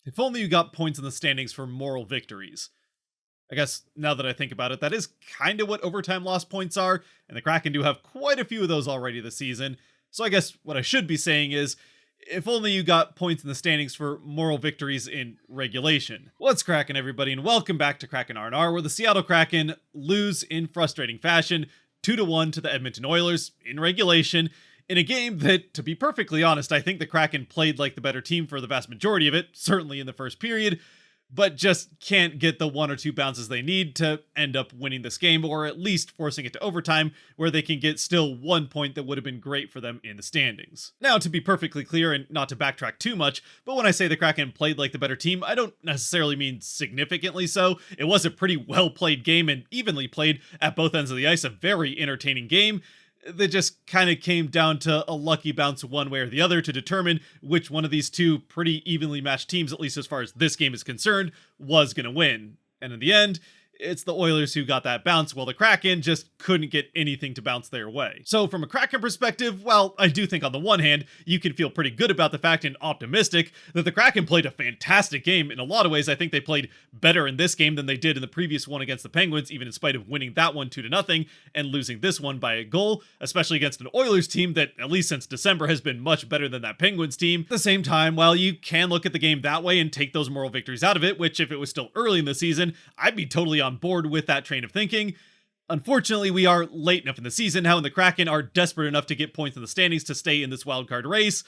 If only you got points in the standings for moral victories. I guess now that I think about it, that is kind of what overtime loss points are, and the Kraken do have quite a few of those already this season. So I guess what I should be saying is, if only you got points in the standings for moral victories in regulation. What's cracking, everybody, and welcome back to Kraken R&R, where the Seattle Kraken lose in frustrating fashion 2-1 to the Edmonton Oilers in regulation, in a game that, to be perfectly honest, I think the Kraken played like the better team for the vast majority of it, certainly in the first period, but just can't get the one or two bounces they need to end up winning this game, or at least forcing it to overtime, where they can get still 1 point that would have been great for them in the standings. Now, to be perfectly clear, and not to backtrack too much, but when I say the Kraken played like the better team, I don't necessarily mean significantly so. It was a pretty well-played game and evenly played at both ends of the ice, a very entertaining game that just kind of came down to a lucky bounce one way or the other to determine which one of these two pretty evenly matched teams, at least as far as this game is concerned, was going to win. And in the end, it's the Oilers who got that bounce, while the Kraken just couldn't get anything to bounce their way. So from a Kraken perspective, well, I do think on the one hand, you can feel pretty good about the fact and optimistic that the Kraken played a fantastic game. In a lot of ways, I think they played better in this game than they did in the previous one against the Penguins, even in spite of winning that one 2-0 and losing this one by a goal, especially against an Oilers team that, at least since December, has been much better than that Penguins team. At the same time, while you can look at the game that way and take those moral victories out of it, which if it was still early in the season, I'd be totally on board with that train of thinking. Unfortunately, we are late enough in the season now, and the Kraken are desperate enough to get points in the standings to stay in this wildcard race,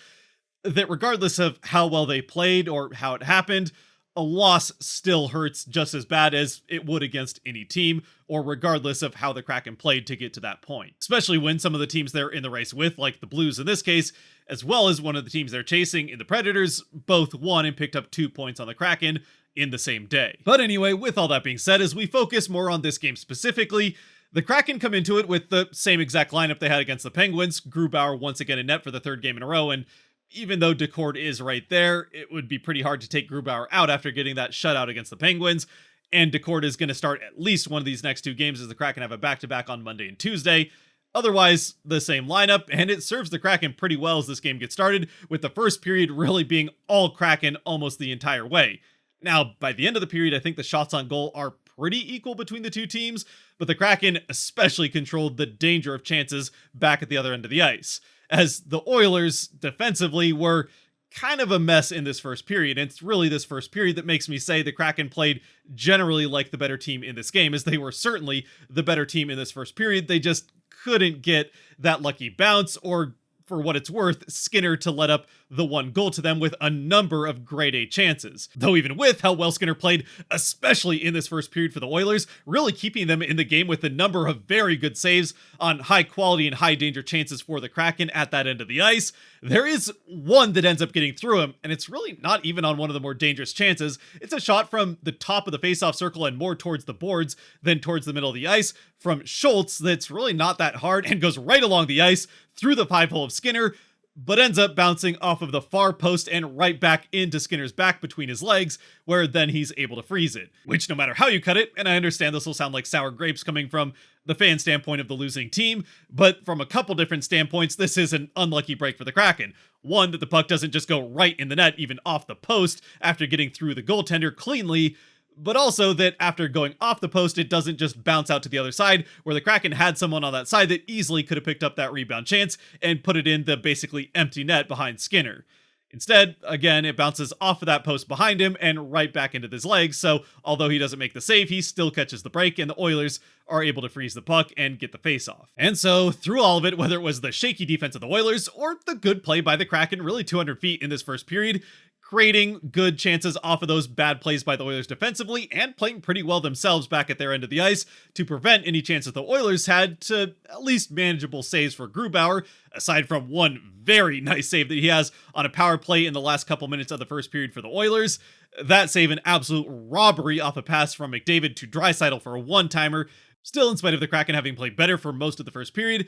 that regardless of how well they played or how it happened, a loss still hurts just as bad as it would against any team, or regardless of how the Kraken played to get to that point. Especially when some of the teams they're in the race with, like the Blues in this case, as well as one of the teams they're chasing in the Predators, both won and picked up 2 points on the Kraken in the same day. But anyway, with all that being said, as we focus more on this game specifically, the Kraken come into it with the same exact lineup they had against the Penguins. Grubauer once again in net for the third game in a row, and even though Decord is right there, it would be pretty hard to take Grubauer out after getting that shutout against the Penguins, and Decord is going to start at least one of these next two games as the Kraken have a back-to-back on Monday and Tuesday. Otherwise, the same lineup, and it serves the Kraken pretty well as this game gets started, with the first period really being all Kraken almost the entire way. Now, by the end of the period, I think the shots on goal are pretty equal between the two teams, but the Kraken especially controlled the danger of chances back at the other end of the ice, as the Oilers defensively were kind of a mess in this first period. And it's really this first period that makes me say the Kraken played generally like the better team in this game, as they were certainly the better team in this first period. They just couldn't get that lucky bounce, or for what it's worth, Skinner to let up the one goal to them with a number of grade A chances. Though even with how well Skinner played, especially in this first period for the Oilers, really keeping them in the game with a number of very good saves on high quality and high danger chances for the Kraken at that end of the ice, there is one that ends up getting through him, and it's really not even on one of the more dangerous chances. It's a shot from the top of the faceoff circle and more towards the boards than towards the middle of the ice from Schultz that's really not that hard and goes right along the ice through the 5-hole of Skinner, but ends up bouncing off of the far post and right back into Skinner's back between his legs, where then he's able to freeze it. Which, no matter how you cut it, and I understand this will sound like sour grapes coming from the fan standpoint of the losing team, but from a couple different standpoints, this is an unlucky break for the Kraken. One, that the puck doesn't just go right in the net, even off the post, after getting through the goaltender cleanly, but also that after going off the post, it doesn't just bounce out to the other side, where the Kraken had someone on that side that easily could have picked up that rebound chance and put it in the basically empty net behind Skinner. Instead, again, it bounces off of that post behind him and right back into his legs, so although he doesn't make the save, he still catches the break, and the Oilers are able to freeze the puck and get the face-off. And so, through all of it, whether it was the shaky defense of the Oilers or the good play by the Kraken, really 200 feet in this first period, creating good chances off of those bad plays by the Oilers defensively, and playing pretty well themselves back at their end of the ice to prevent any chances the Oilers had to at least manageable saves for Grubauer, aside from one very nice save that he has on a power play in the last couple minutes of the first period for the Oilers. That save an absolute robbery off a pass from McDavid to Draisaitl for a one-timer. Still, in spite of the Kraken having played better for most of the first period,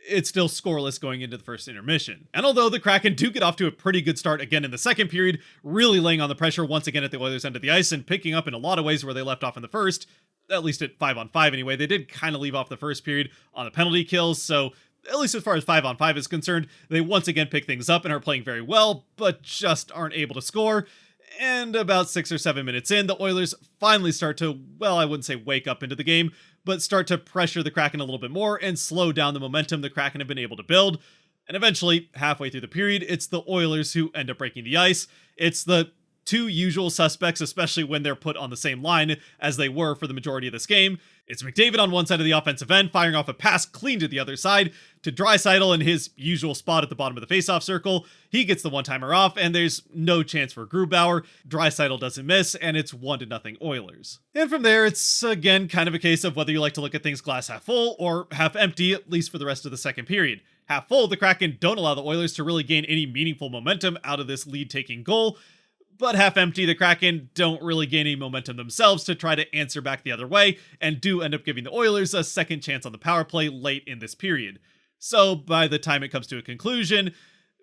it's still scoreless going into the first intermission. And although the Kraken do get off to a pretty good start again in the second period, really laying on the pressure once again at the Oilers' end of the ice and picking up in a lot of ways where they left off in the first, at least at 5-on-5 anyway, they did kind of leave off the first period on the penalty kills, so at least as far as 5-on-5 is concerned, they once again pick things up and are playing very well, but just aren't able to score. And about 6 or 7 minutes in, the Oilers finally start to, well, I wouldn't say wake up into the game, but start to pressure the Kraken a little bit more and slow down the momentum the Kraken have been able to build. And eventually, halfway through the period, it's the Oilers who end up breaking the ice. It's the two usual suspects, especially when they're put on the same line as they were for the majority of this game. It's McDavid on one side of the offensive end, firing off a pass clean to the other side to Draisaitl in his usual spot at the bottom of the faceoff circle. He gets the one-timer off, and there's no chance for Grubauer. Draisaitl doesn't miss, and it's 1-0 Oilers. And from there, it's again kind of a case of whether you like to look at things glass half full or half empty, at least for the rest of the second period. Half full, the Kraken don't allow the Oilers to really gain any meaningful momentum out of this lead-taking goal. But half empty, the Kraken don't really gain any momentum themselves to try to answer back the other way, and do end up giving the Oilers a second chance on the power play late in this period. So by the time it comes to a conclusion,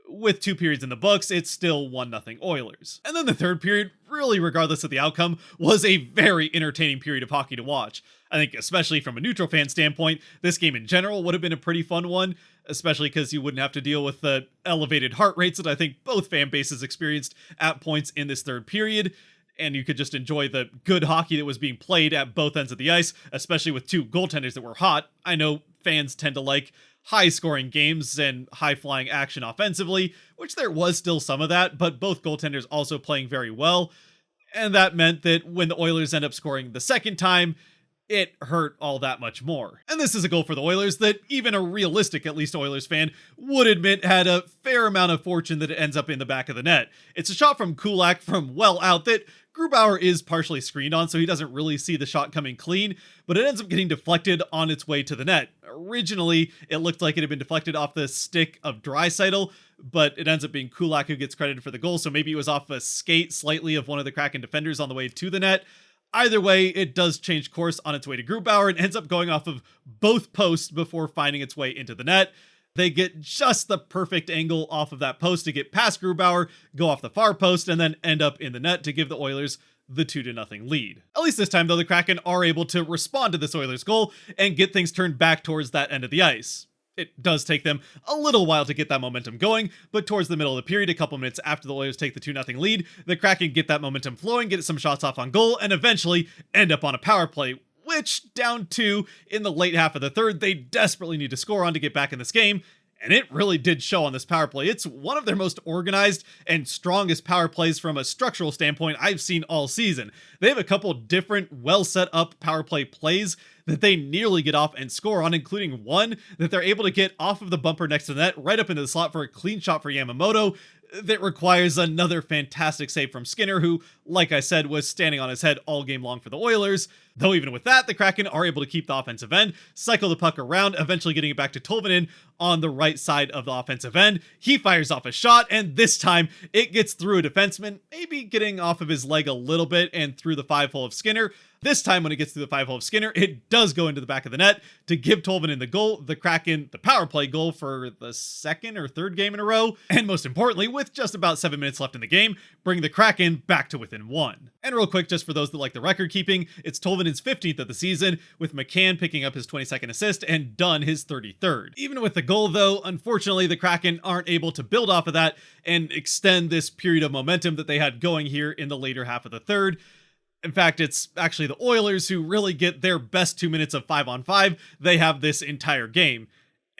with 2 periods in the books, it's still 1-0 Oilers. And then the third period, really regardless of the outcome, was a very entertaining period of hockey to watch. I think especially from a neutral fan standpoint, this game in general would have been a pretty fun one, especially because you wouldn't have to deal with the elevated heart rates that I think both fan bases experienced at points in this third period. And you could just enjoy the good hockey that was being played at both ends of the ice, especially with 2 goaltenders that were hot. I know fans tend to like high-scoring games and high-flying action offensively, which there was still some of that, but both goaltenders also playing very well. And that meant that when the Oilers end up scoring the second time, it hurt all that much more. And this is a goal for the Oilers that even a realistic, at least Oilers fan, would admit had a fair amount of fortune that it ends up in the back of the net. It's a shot from Kulak from well out that Grubauer is partially screened on, so he doesn't really see the shot coming clean, but it ends up getting deflected on its way to the net. Originally, it looked like it had been deflected off the stick of Draisaitl, but it ends up being Kulak who gets credited for the goal, so maybe it was off a skate slightly of one of the Kraken defenders on the way to the net. Either way, it does change course on its way to Grubauer and ends up going off of both posts before finding its way into the net. They get just the perfect angle off of that post to get past Grubauer, go off the far post, and then end up in the net to give the Oilers the 2-0 lead. At least this time, though, the Kraken are able to respond to this Oilers goal and get things turned back towards that end of the ice. It does take them a little while to get that momentum going, but towards the middle of the period, a couple minutes after the Oilers take the 2-0 lead, the Kraken get that momentum flowing, get some shots off on goal, and eventually end up on a power play, which, down 2 in the late half of the third, they desperately need to score on to get back in this game. And it really did show on this power play. It's one of their most organized and strongest power plays from a structural standpoint I've seen all season. They have a couple different well set up power play plays that they nearly get off and score on, including one that they're able to get off of the bumper next to the net right up into the slot for a clean shot for Yamamoto that requires another fantastic save from Skinner, who, like I said, was standing on his head all game long for the Oilers. Though even with that, the Kraken are able to keep the offensive end, cycle the puck around, eventually getting it back to Tolvanen on the right side of the offensive end. He fires off a shot, and this time it gets through a defenseman, maybe getting off of his leg a little bit and through the 5-hole of Skinner. This time when it gets through the 5-hole of Skinner, it does go into the back of the net to give Tolvanen the goal, the Kraken the power play goal for the second or third game in a row, and most importantly, with just about 7 minutes left in the game, bring the Kraken back to within 1. And real quick, just for those that like the record keeping, it's Tolvanen's 15th of the season, with McCann picking up his 22nd assist and Dunn his 33rd. Even with the goal though, unfortunately the Kraken aren't able to build off of that and extend this period of momentum that they had going here in the later half of the third. In fact, it's actually the Oilers who really get their best 2 minutes of 5-on-5 they have this entire game.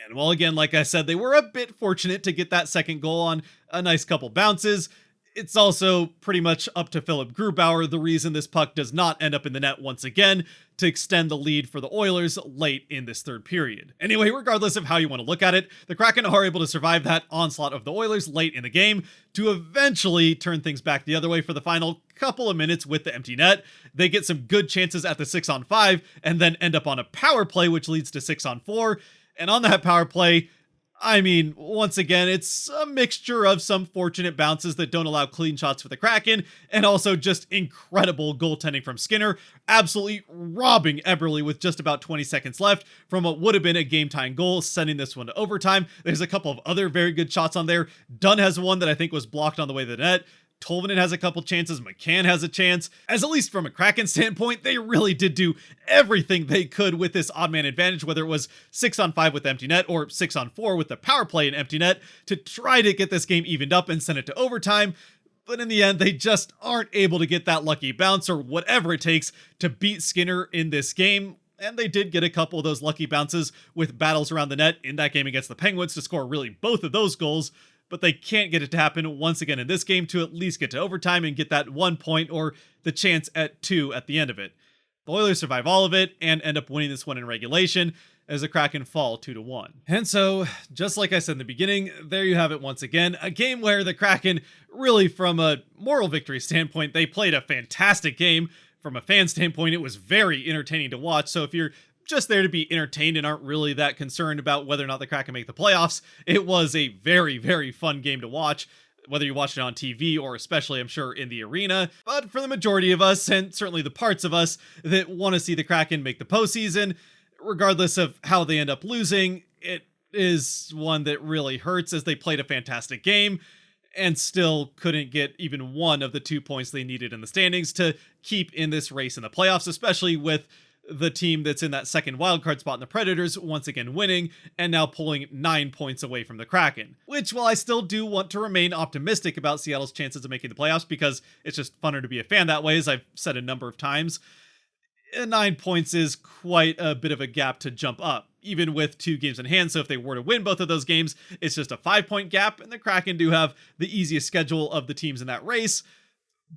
And well, again, like I said, they were a bit fortunate to get that second goal on a nice couple bounces. It's also pretty much up to Philip Grubauer, the reason this puck does not end up in the net once again, to extend the lead for the Oilers late in this third period. Anyway, regardless of how you want to look at it, the Kraken are able to survive that onslaught of the Oilers late in the game to eventually turn things back the other way for the final couple of minutes with the empty net. They get some good chances at the 6-on-5 and then end up on a power play, which leads to 6-on-4. And on that power play, I mean, once again, it's a mixture of some fortunate bounces that don't allow clean shots for the Kraken, and also just incredible goaltending from Skinner, absolutely robbing Eberle with just about 20 seconds left from what would have been a game-tying goal, sending this one to overtime. There's a couple of other very good shots on there. Dunn has one that I think was blocked on the way to the net. Tolvanen has a couple chances, McCann has a chance. As at least from a Kraken standpoint, they really did do everything they could with this odd man advantage, whether it was 6-on-5 with the empty net or 6-on-4 with the power play and empty net, to try to get this game evened up and send it to overtime. But in the end, they just aren't able to get that lucky bounce or whatever it takes to beat Skinner in this game. And they did get a couple of those lucky bounces with battles around the net in that game against the Penguins to score really both of those goals. But they can't get it to happen once again in this game to at least get to overtime and get that 1 point or the chance at 2 at the end of it. The Oilers survive all of it and end up winning this one in regulation as the Kraken fall 2-1. And so, just like I said in the beginning, there you have it once again, a game where the Kraken, really from a moral victory standpoint, they played a fantastic game. From a fan standpoint, it was very entertaining to watch, so if you're just there to be entertained and aren't really that concerned about whether or not the Kraken make the playoffs, it was a very, very fun game to watch, whether you watched it on TV or especially, I'm sure, in the arena. But for the majority of us, and certainly the parts of us that want to see the Kraken make the postseason, regardless of how they end up losing, it is one that really hurts as they played a fantastic game and still couldn't get even one of the 2 points they needed in the standings to keep in this race in the playoffs, especially with the team that's in that second wildcard spot in the Predators once again winning and now pulling 9 points away from the Kraken. Which, while I still do want to remain optimistic about Seattle's chances of making the playoffs because it's just funner to be a fan that way, as I've said a number of times, 9 points is quite a bit of a gap to jump up, even with 2 games in hand. So if they were to win both of those games, it's just a 5-point gap, and the Kraken do have the easiest schedule of the teams in that race.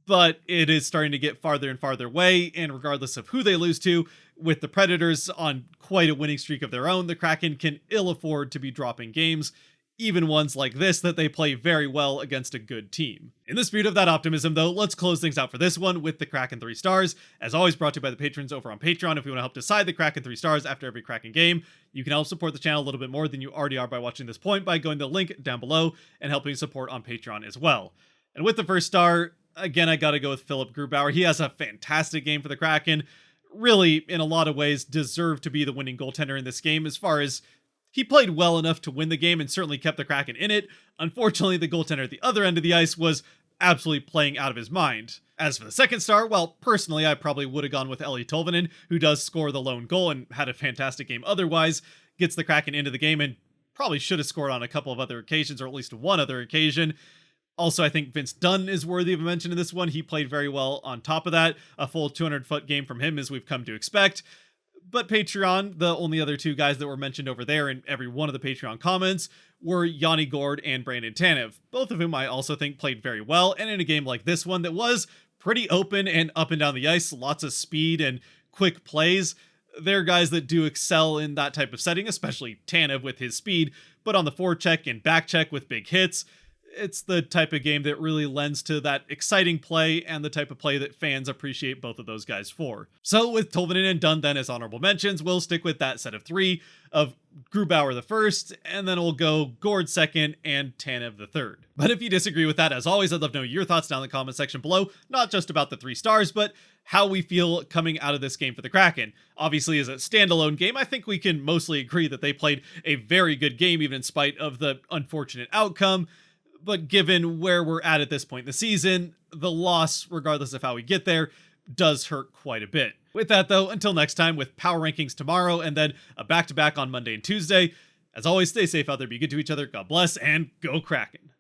But it is starting to get farther and farther away, and regardless of who they lose to, with the Predators on quite a winning streak of their own, the Kraken can ill afford to be dropping games, even ones like this that they play very well against a good team. In the spirit of that optimism, though, let's close things out for this one with the Kraken 3 stars. As always, brought to you by the patrons over on Patreon. If you want to help decide the Kraken 3 stars after every Kraken game, you can help support the channel a little bit more than you already are by watching this point by going to the link down below and helping support on Patreon as well. And with the first star, again, I gotta go with Philip Grubauer. He has a fantastic game for the Kraken. Really, in a lot of ways, deserved to be the winning goaltender in this game as far as he played well enough to win the game and certainly kept the Kraken in it. Unfortunately, the goaltender at the other end of the ice was absolutely playing out of his mind. As for the second star, well, personally, I probably would have gone with Eeli Tolvanen, who does score the lone goal and had a fantastic game otherwise, gets the Kraken into the game and probably should have scored on a couple of other occasions, or at least one other occasion. Also, I think Vince Dunn is worthy of a mention in this one. He played very well on top of that. A full 200-foot game from him as we've come to expect. But Patreon, the only other 2 guys that were mentioned over there in every one of the Patreon comments were Yanni Gourde and Brandon Tanev, both of whom I also think played very well. And in a game like this one that was pretty open and up and down the ice, lots of speed and quick plays, they're guys that do excel in that type of setting, especially Tanev with his speed, but on the forecheck and backcheck with big hits, it's the type of game that really lends to that exciting play and the type of play that fans appreciate both of those guys for. So with Tolvanen and Dunn then as honorable mentions, we'll stick with that set of 3 of Grubauer the first, and then we'll go Gourde second and Tanev the third. But if you disagree with that, as always, I'd love to know your thoughts down in the comment section below, not just about the 3 stars, but how we feel coming out of this game for the Kraken. Obviously, as a standalone game, I think we can mostly agree that they played a very good game, even in spite of the unfortunate outcome. But given where we're at this point in the season, the loss, regardless of how we get there, does hurt quite a bit. With that, though, until next time with Power Rankings tomorrow and then a back-to-back on Monday and Tuesday, as always, stay safe out there, be good to each other, God bless, and go Kraken.